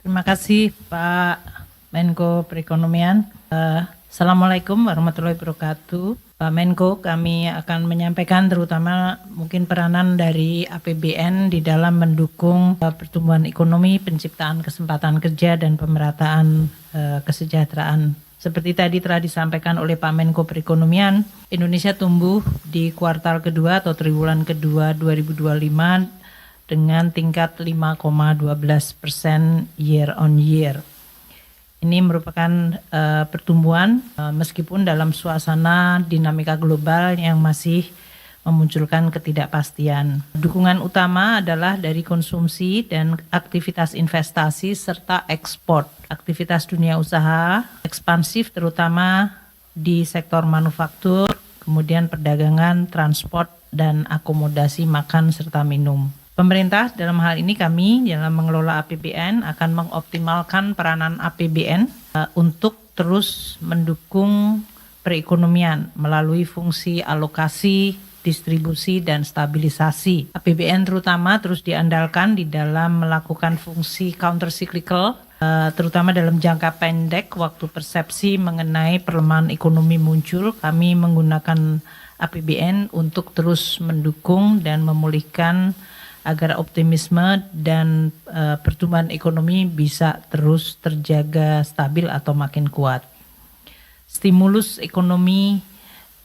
Terima kasih Pak Menko Perekonomian. Assalamualaikum warahmatullahi wabarakatuh. Pak Menko, kami akan menyampaikan terutama mungkin peranan dari APBN di dalam mendukung pertumbuhan ekonomi, penciptaan kesempatan kerja, dan pemerataan kesejahteraan. Seperti tadi telah disampaikan oleh Pak Menko Perekonomian, Indonesia tumbuh di kuartal kedua atau triwulan kedua 2025 dengan tingkat 5,12% year on year. Ini merupakan pertumbuhan meskipun dalam suasana dinamika global yang masih memunculkan ketidakpastian. Dukungan utama adalah dari konsumsi dan aktivitas investasi serta ekspor. Aktivitas dunia usaha ekspansif terutama di sektor manufaktur, kemudian perdagangan, transport, dan akomodasi makan serta minum. Pemerintah dalam hal ini kami dalam mengelola APBN akan mengoptimalkan peranan APBN untuk terus mendukung perekonomian melalui fungsi alokasi, distribusi, dan stabilisasi. APBN terutama terus diandalkan di dalam melakukan fungsi counter cyclical, terutama dalam jangka pendek waktu persepsi mengenai pelemahan ekonomi muncul. Kami menggunakan APBN untuk terus mendukung dan memulihkan agar optimisme dan pertumbuhan ekonomi bisa terus terjaga stabil atau makin kuat. Stimulus ekonomi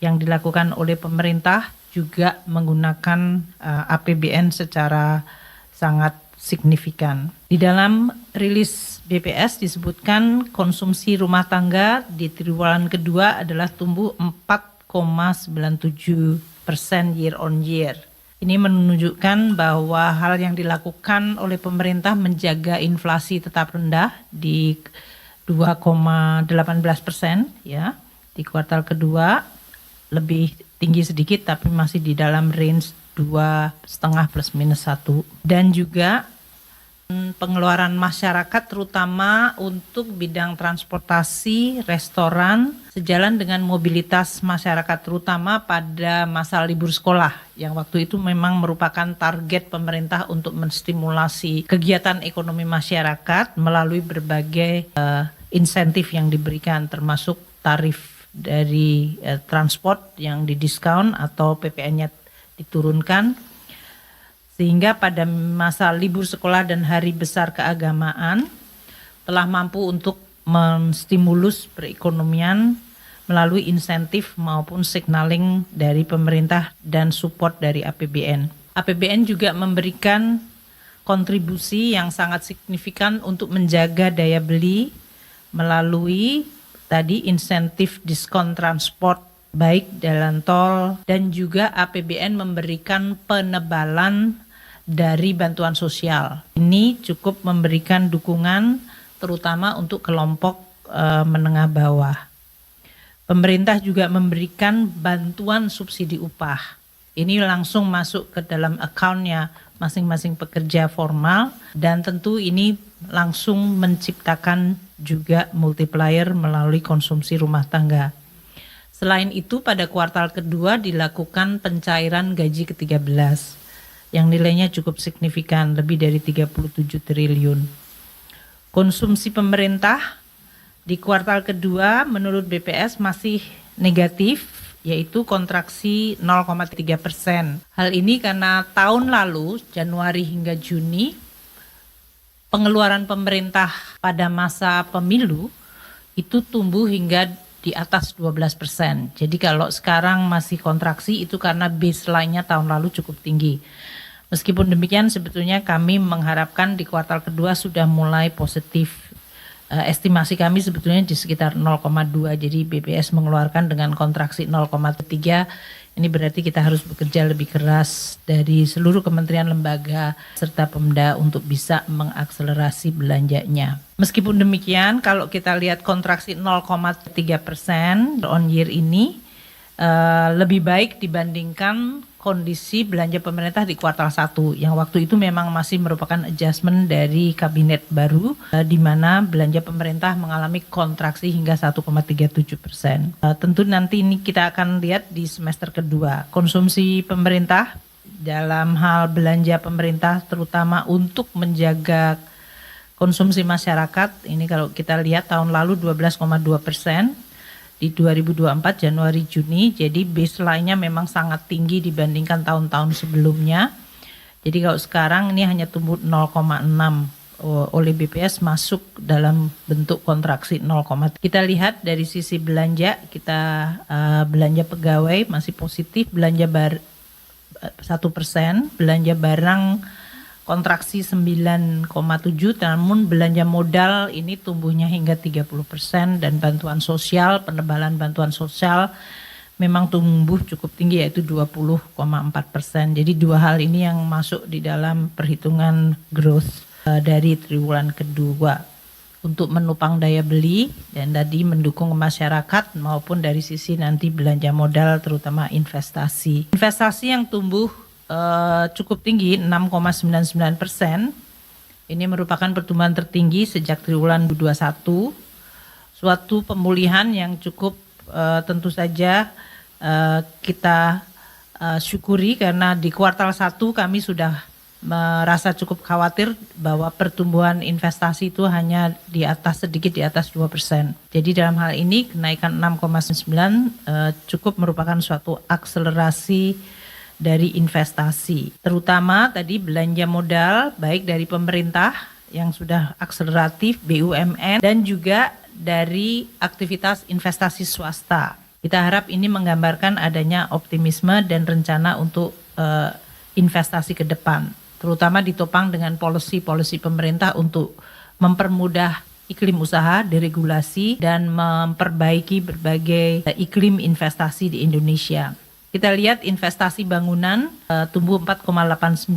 yang dilakukan oleh pemerintah juga menggunakan APBN secara sangat signifikan. Di dalam rilis BPS disebutkan konsumsi rumah tangga di triwulan kedua adalah tumbuh 4,97% year on year. Ini menunjukkan bahwa hal yang dilakukan oleh pemerintah menjaga inflasi tetap rendah di 2,18% ya. Di kuartal kedua lebih tinggi sedikit tapi masih di dalam range 2,5 plus minus 1. Dan juga pengeluaran masyarakat terutama untuk bidang transportasi, restoran, sejalan dengan mobilitas masyarakat terutama pada masa libur sekolah yang waktu itu memang merupakan target pemerintah untuk menstimulasi kegiatan ekonomi masyarakat melalui berbagai insentif yang diberikan termasuk tarif dari transport yang didiskon atau PPN-nya diturunkan. Sehingga pada masa libur sekolah dan hari besar keagamaan telah mampu untuk menstimulus perekonomian melalui insentif maupun signaling dari pemerintah dan support dari APBN. APBN juga memberikan kontribusi yang sangat signifikan untuk menjaga daya beli melalui tadi insentif diskon transport baik jalan tol, dan juga APBN memberikan penebalan dari bantuan sosial. Ini cukup memberikan dukungan terutama untuk kelompok menengah bawah. Pemerintah juga memberikan bantuan subsidi upah. Ini langsung masuk ke dalam account-nya masing-masing pekerja formal dan tentu ini langsung menciptakan juga multiplier melalui konsumsi rumah tangga. Selain itu pada kuartal kedua dilakukan pencairan gaji ke-13 yang nilainya cukup signifikan, lebih dari 37 triliun. Konsumsi pemerintah di kuartal kedua menurut BPS masih negatif, yaitu kontraksi 0,3%. Hal ini karena tahun lalu, Januari hingga Juni, pengeluaran pemerintah pada masa pemilu itu tumbuh hingga di atas 12%. Jadi kalau sekarang masih kontraksi itu karena baseline-nya tahun lalu cukup tinggi. Meskipun demikian sebetulnya kami mengharapkan di kuartal kedua sudah mulai positif. Estimasi kami sebetulnya di sekitar 0,2. Jadi BPS mengeluarkan dengan kontraksi 0,3. Ini berarti kita harus bekerja lebih keras dari seluruh kementerian lembaga serta Pemda untuk bisa mengakselerasi belanjanya. Meskipun demikian, kalau kita lihat kontraksi 0,3% on year ini lebih baik dibandingkan kondisi belanja pemerintah di kuartal 1 yang waktu itu memang masih merupakan adjustment dari kabinet baru di mana belanja pemerintah mengalami kontraksi hingga 1,37%. Tentu nanti ini kita akan lihat di semester kedua. Konsumsi pemerintah dalam hal belanja pemerintah terutama untuk menjaga Konsumsi masyarakat ini kalau kita lihat tahun lalu 12,2% di 2024 Januari Juni, jadi baseline-nya memang sangat tinggi dibandingkan tahun-tahun sebelumnya. Jadi kalau sekarang ini hanya tumbuh 0,6 oleh BPS masuk dalam bentuk kontraksi 0, kita lihat dari sisi belanja, kita belanja pegawai masih positif, belanja 1%, belanja barang kontraksi 9,7, namun belanja modal ini tumbuhnya hingga 30% dan bantuan sosial, penebalan bantuan sosial memang tumbuh cukup tinggi yaitu 20,4%. Jadi dua hal ini yang masuk di dalam perhitungan growth dari triwulan kedua untuk menopang daya beli dan tadi mendukung masyarakat maupun dari sisi nanti belanja modal terutama investasi. Investasi yang tumbuh cukup tinggi 6,99%. Ini merupakan pertumbuhan tertinggi sejak triwulan 2021. Suatu pemulihan yang cukup tentu saja kita syukuri karena di kuartal 1 kami sudah merasa cukup khawatir bahwa pertumbuhan investasi itu hanya sedikit di atas 2%. Jadi dalam hal ini kenaikan 6,9 cukup merupakan suatu akselerasi dari investasi, terutama tadi belanja modal baik dari pemerintah yang sudah akseleratif, BUMN dan juga dari aktivitas investasi swasta. Kita harap ini menggambarkan adanya optimisme dan rencana untuk investasi ke depan, terutama ditopang dengan policy pemerintah untuk mempermudah iklim usaha, deregulasi dan memperbaiki berbagai iklim investasi di Indonesia. Kita lihat investasi bangunan tumbuh 4,89,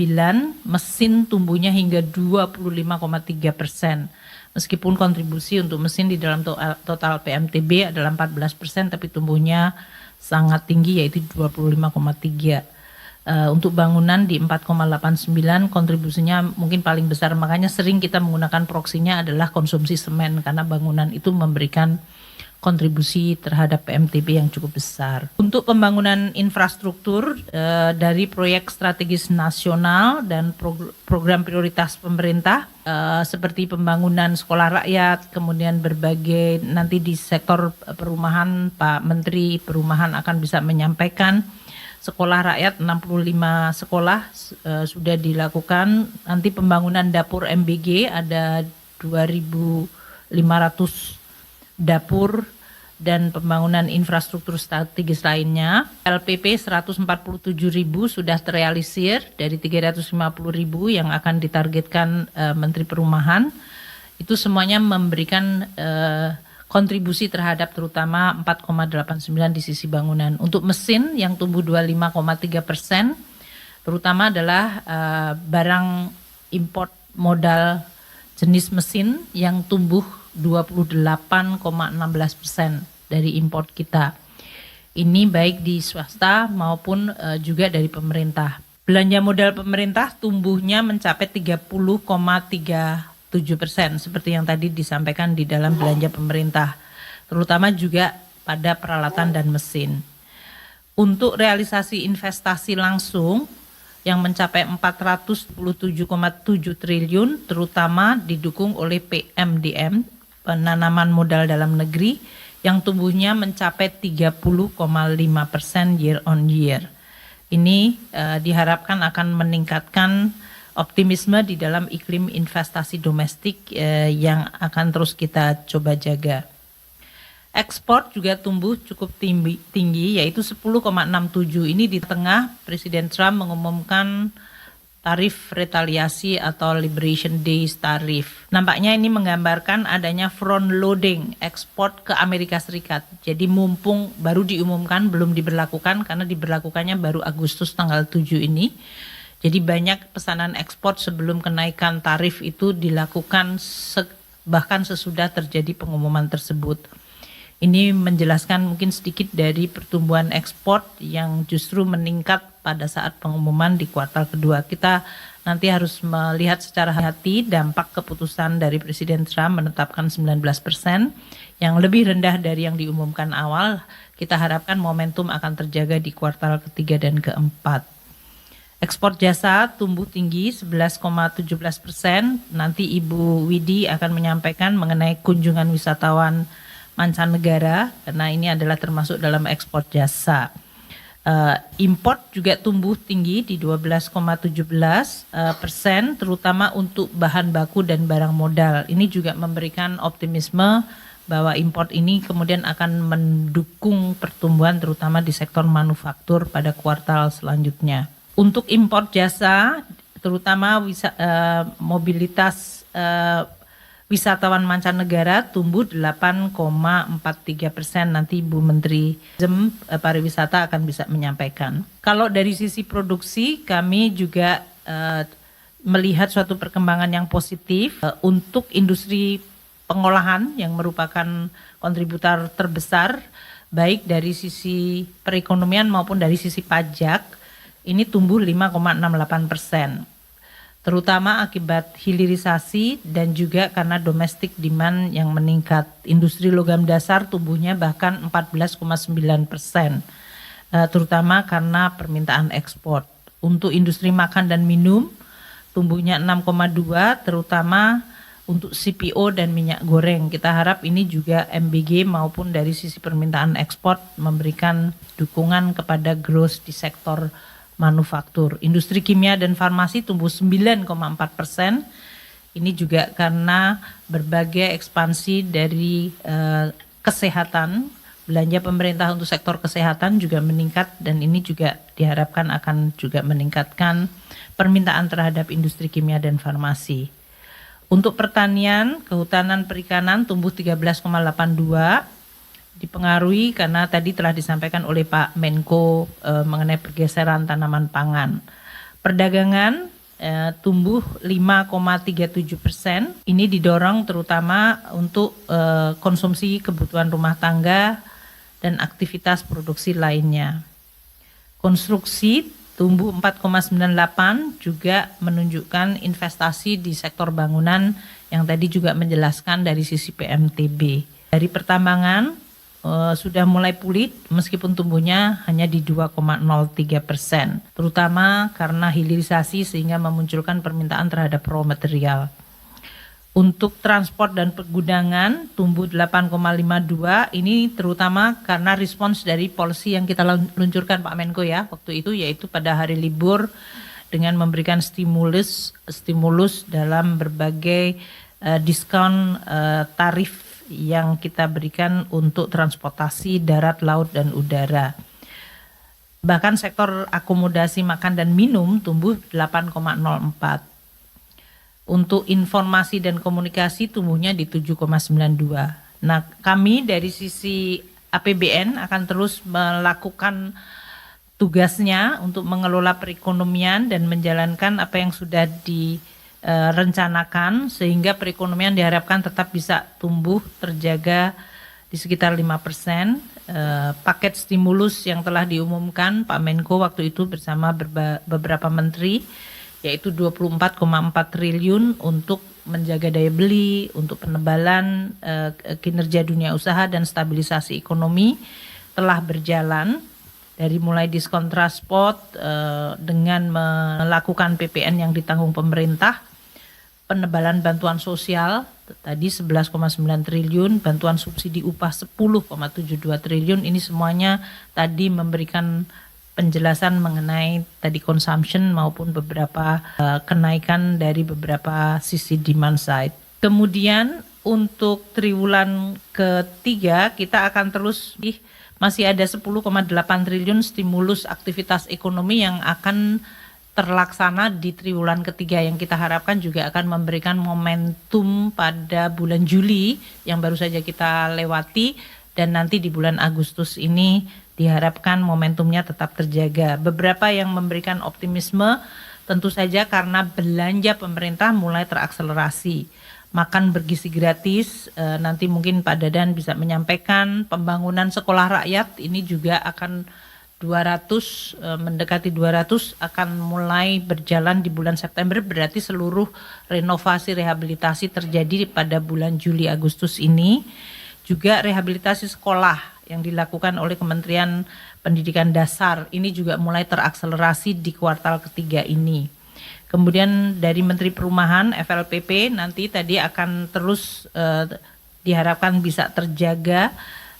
mesin tumbuhnya hingga 25,3%. Meskipun kontribusi untuk mesin di dalam total PMTB adalah 14%, tapi tumbuhnya sangat tinggi yaitu 25,3%. Untuk bangunan di 4,89 kontribusinya mungkin paling besar, makanya sering kita menggunakan proksinya adalah konsumsi semen karena bangunan itu memberikan kontribusi terhadap PMTB yang cukup besar. Untuk pembangunan infrastruktur dari proyek strategis nasional dan program prioritas pemerintah seperti pembangunan sekolah rakyat, kemudian berbagai nanti di sektor perumahan Pak Menteri Perumahan akan bisa menyampaikan sekolah rakyat 65 sekolah sudah dilakukan. Nanti pembangunan dapur MBG ada 2.500 dapur dan pembangunan infrastruktur strategis lainnya. LPP 147.000 sudah terrealisir dari 350.000 yang akan ditargetkan Menteri Perumahan. Itu semuanya memberikan kontribusi terhadap terutama 4,89 di sisi bangunan. Untuk mesin yang tumbuh 25,3%, terutama adalah barang import modal jenis mesin yang tumbuh 28,16% dari import kita. Ini baik di swasta maupun juga dari pemerintah. Belanja modal pemerintah tumbuhnya mencapai 30,37% seperti yang tadi disampaikan di dalam belanja pemerintah, terutama juga pada peralatan dan mesin. Untuk realisasi investasi langsung yang mencapai 477,7 triliun terutama didukung oleh PMDM, penanaman modal dalam negeri yang tumbuhnya mencapai 30,5% year on year. Ini diharapkan akan meningkatkan optimisme di dalam iklim investasi domestik yang akan terus kita coba jaga. Ekspor juga tumbuh cukup tinggi yaitu 10,67. Ini di tengah Presiden Trump mengumumkan tarif retaliasi atau Liberation Days tarif. Nampaknya ini menggambarkan adanya front loading ekspor ke Amerika Serikat. Jadi mumpung baru diumumkan, belum diberlakukan karena diberlakukannya baru Agustus tanggal 7 ini. Jadi banyak pesanan ekspor sebelum kenaikan tarif itu dilakukan bahkan sesudah terjadi pengumuman tersebut. Ini menjelaskan mungkin sedikit dari pertumbuhan ekspor yang justru meningkat pada saat pengumuman di kuartal kedua. Kita nanti harus melihat secara hati dampak keputusan dari Presiden Trump menetapkan 19% yang lebih rendah dari yang diumumkan awal. Kita harapkan momentum akan terjaga di kuartal ketiga dan keempat. Ekspor jasa tumbuh tinggi 11,17%. Nanti Ibu Widi akan menyampaikan mengenai kunjungan wisatawan mancanegara karena ini adalah termasuk dalam ekspor jasa. Import juga tumbuh tinggi di 12,17%, terutama untuk bahan baku dan barang modal. Ini juga memberikan optimisme bahwa import ini kemudian akan mendukung pertumbuhan terutama di sektor manufaktur pada kuartal selanjutnya. Untuk impor jasa, terutama mobilitas wisatawan mancanegara tumbuh 8,43%. Nanti Bu Menteri Pariwisata akan bisa menyampaikan. Kalau dari sisi produksi, kami juga melihat suatu perkembangan yang positif untuk industri pengolahan yang merupakan kontributor terbesar, baik dari sisi perekonomian maupun dari sisi pajak. Ini tumbuh 5,68%, terutama akibat hilirisasi dan juga karena domestic demand yang meningkat. Industri logam dasar tumbuhnya bahkan 14,9%, terutama karena permintaan ekspor. Untuk industri makan dan minum tumbuhnya 6,2%, terutama untuk CPO dan minyak goreng. Kita harap ini juga MBG maupun dari sisi permintaan ekspor memberikan dukungan kepada growth di sektor manufaktur. Industri kimia dan farmasi tumbuh 9,4%. Ini juga karena berbagai ekspansi dari kesehatan. Belanja pemerintah untuk sektor kesehatan juga meningkat dan ini juga diharapkan akan juga meningkatkan permintaan terhadap industri kimia dan farmasi. Untuk pertanian, kehutanan, perikanan tumbuh 13,82%. Dipengaruhi karena tadi telah disampaikan oleh Pak Menko mengenai pergeseran tanaman pangan. Perdagangan tumbuh 5,37%. Ini didorong terutama untuk konsumsi kebutuhan rumah tangga dan aktivitas produksi lainnya. Konstruksi tumbuh 4,98, juga menunjukkan investasi di sektor bangunan yang tadi juga menjelaskan dari sisi PMTB. Dari pertambangan sudah mulai pulih meskipun tumbuhnya hanya di 2,03%, terutama karena hilirisasi sehingga memunculkan permintaan terhadap raw material. Untuk transport dan pergudangan tumbuh 8,52, ini terutama karena respons dari policy yang kita luncurkan Pak Menko ya waktu itu, yaitu pada hari libur dengan memberikan stimulus dalam berbagai diskon tarif yang kita berikan untuk transportasi darat, laut, dan udara. Bahkan sektor akomodasi makan dan minum tumbuh 8,04. Untuk informasi dan komunikasi tumbuhnya di 7,92. Nah, kami dari sisi APBN akan terus melakukan tugasnya untuk mengelola perekonomian dan menjalankan apa yang sudah direncanakan sehingga perekonomian diharapkan tetap bisa tumbuh terjaga di sekitar 5%. Paket stimulus yang telah diumumkan Pak Menko waktu itu bersama beberapa menteri, yaitu 24,4 triliun untuk menjaga daya beli, untuk penebalan kinerja dunia usaha dan stabilisasi ekonomi telah berjalan. Dari mulai diskon transport dengan melakukan PPN yang ditanggung pemerintah, penebalan bantuan sosial tadi 11,9 triliun, bantuan subsidi upah 10,72 triliun, ini semuanya tadi memberikan penjelasan mengenai tadi consumption maupun beberapa kenaikan dari beberapa sisi demand side. Kemudian untuk triwulan ketiga kita akan terus masih ada 10,8 triliun stimulus aktivitas ekonomi yang akan terlaksana di triwulan ketiga yang kita harapkan juga akan memberikan momentum pada bulan Juli yang baru saja kita lewati, dan nanti di bulan Agustus ini diharapkan momentumnya tetap terjaga. Beberapa yang memberikan optimisme tentu saja karena belanja pemerintah mulai terakselerasi. Makan bergizi gratis, nanti mungkin Pak Dadan bisa menyampaikan. Pembangunan sekolah rakyat ini juga akan 200, mendekati 200 akan mulai berjalan di bulan September, berarti seluruh renovasi rehabilitasi terjadi pada bulan Juli Agustus ini. Juga rehabilitasi sekolah yang dilakukan oleh Kementerian Pendidikan Dasar ini juga mulai terakselerasi di kuartal ketiga ini. Kemudian dari Menteri Perumahan FLPP nanti tadi akan terus diharapkan bisa terjaga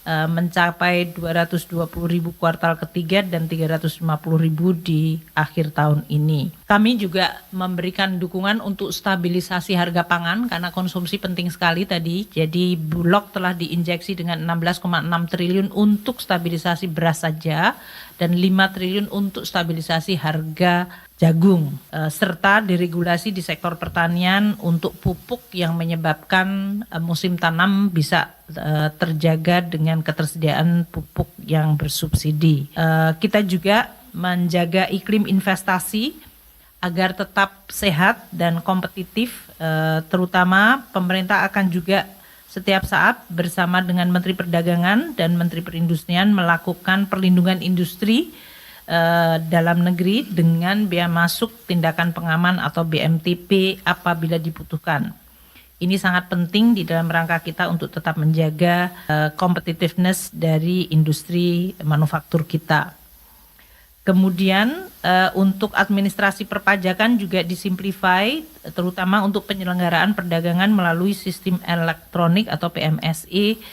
mencapai 220.000 kuartal ketiga dan 350.000 di akhir tahun ini. Kami juga memberikan dukungan untuk stabilisasi harga pangan karena konsumsi penting sekali tadi. Jadi Bulog telah diinjeksi dengan 16,6 triliun untuk stabilisasi beras saja dan 5 triliun untuk stabilisasi harga jagung, serta diregulasi di sektor pertanian untuk pupuk yang menyebabkan musim tanam bisa terjaga dengan ketersediaan pupuk yang bersubsidi. Kita juga menjaga iklim investasi agar tetap sehat dan kompetitif, terutama pemerintah akan juga setiap saat bersama dengan Menteri Perdagangan dan Menteri Perindustrian melakukan perlindungan industri dalam negeri dengan bea masuk tindakan pengaman atau BMTP apabila dibutuhkan. Ini sangat penting di dalam rangka kita untuk tetap menjaga competitiveness dari industri manufaktur kita. Kemudian untuk administrasi perpajakan juga disimplify, terutama untuk penyelenggaraan perdagangan melalui sistem elektronik atau PMSE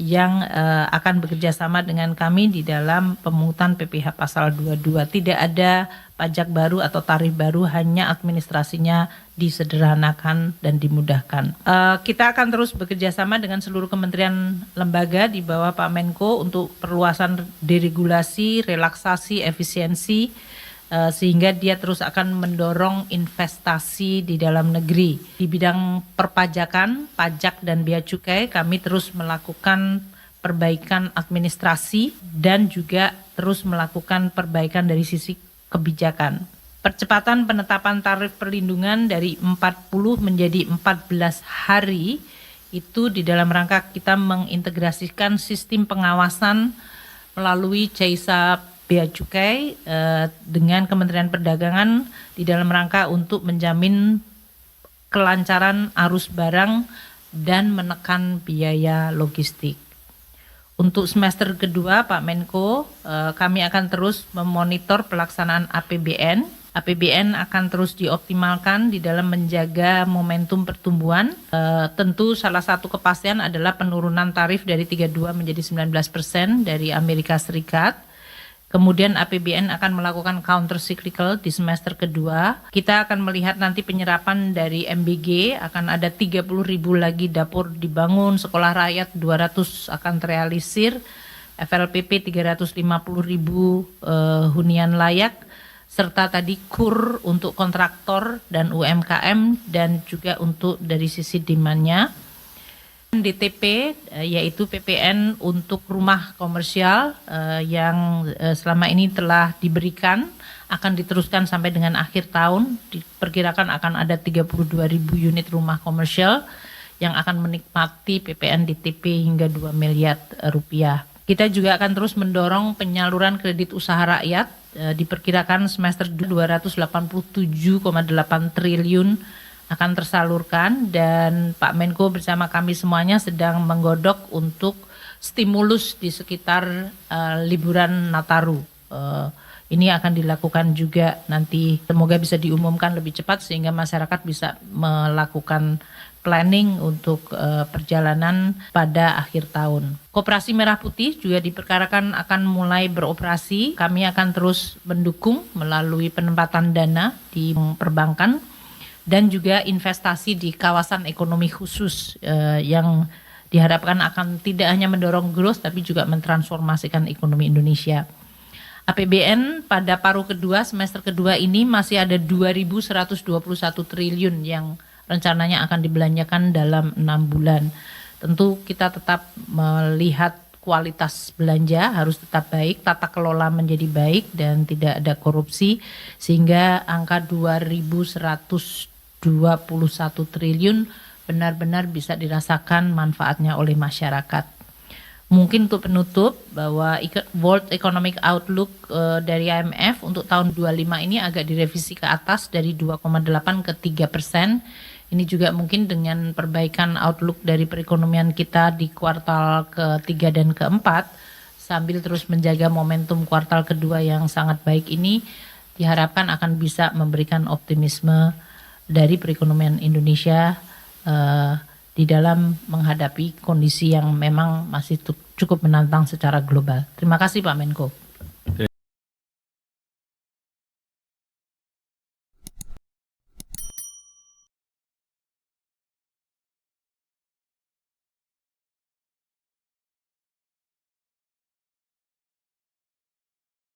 yang akan bekerja sama dengan kami di dalam pemungutan PPh pasal 22. Tidak ada pajak baru atau tarif baru, hanya administrasinya disederhanakan dan dimudahkan. Kita akan terus bekerja sama dengan seluruh kementerian lembaga di bawah Pak Menko untuk perluasan deregulasi, relaksasi, efisiensi, sehingga dia terus akan mendorong investasi di dalam negeri. Di bidang perpajakan, pajak dan bea cukai kami terus melakukan perbaikan administrasi dan juga terus melakukan perbaikan dari sisi kebijakan. Percepatan penetapan tarif perlindungan dari 40 menjadi 14 hari itu di dalam rangka kita mengintegrasikan sistem pengawasan melalui CEISA Bea Cukai dengan Kementerian Perdagangan di dalam rangka untuk menjamin kelancaran arus barang dan menekan biaya logistik. Untuk semester kedua, Pak Menko, kami akan terus memonitor pelaksanaan APBN. APBN akan terus dioptimalkan di dalam menjaga momentum pertumbuhan. Tentu salah satu kepastian adalah penurunan tarif dari 32 menjadi 19% dari Amerika Serikat. Kemudian APBN akan melakukan counter cyclical di semester kedua. Kita akan melihat nanti penyerapan dari MBG, akan ada 30.000 lagi dapur dibangun, sekolah rakyat 200 akan terrealisir, FLPP 350.000 hunian layak, serta tadi KUR untuk kontraktor dan UMKM dan juga untuk dari sisi demand-nya. DTP yaitu PPN untuk rumah komersial yang selama ini telah diberikan akan diteruskan sampai dengan akhir tahun. Diperkirakan akan ada 32.000 unit rumah komersial yang akan menikmati PPN DTP hingga 2 miliar rupiah. Kita juga akan terus mendorong penyaluran kredit usaha rakyat. Diperkirakan semester 287,8 triliun akan tersalurkan, dan Pak Menko bersama kami semuanya sedang menggodok untuk stimulus di sekitar liburan Nataru. Ini akan dilakukan juga nanti, semoga bisa diumumkan lebih cepat sehingga masyarakat bisa melakukan planning untuk perjalanan pada akhir tahun. Koperasi Merah Putih juga diperkirakan akan mulai beroperasi. Kami akan terus mendukung melalui penempatan dana di perbankan dan juga investasi di kawasan ekonomi khusus yang diharapkan akan tidak hanya mendorong growth tapi juga mentransformasikan ekonomi Indonesia. APBN pada paruh kedua semester kedua ini masih ada 2.121 triliun yang rencananya akan dibelanjakan dalam 6 bulan. Tentu kita tetap melihat kualitas belanja harus tetap baik, tata kelola menjadi baik dan tidak ada korupsi sehingga angka 2.121 triliun benar-benar bisa dirasakan manfaatnya oleh masyarakat. Mungkin untuk penutup bahwa World Economic Outlook dari IMF untuk tahun 25 ini agak direvisi ke atas dari 2,8 ke 3%. Ini juga mungkin dengan perbaikan outlook dari perekonomian kita di kuartal ke-3 dan ke-4, sambil terus menjaga momentum kuartal kedua yang sangat baik ini diharapkan akan bisa memberikan optimisme dari perekonomian Indonesia di dalam menghadapi kondisi yang memang masih cukup menantang secara global. Terima kasih Pak Menko.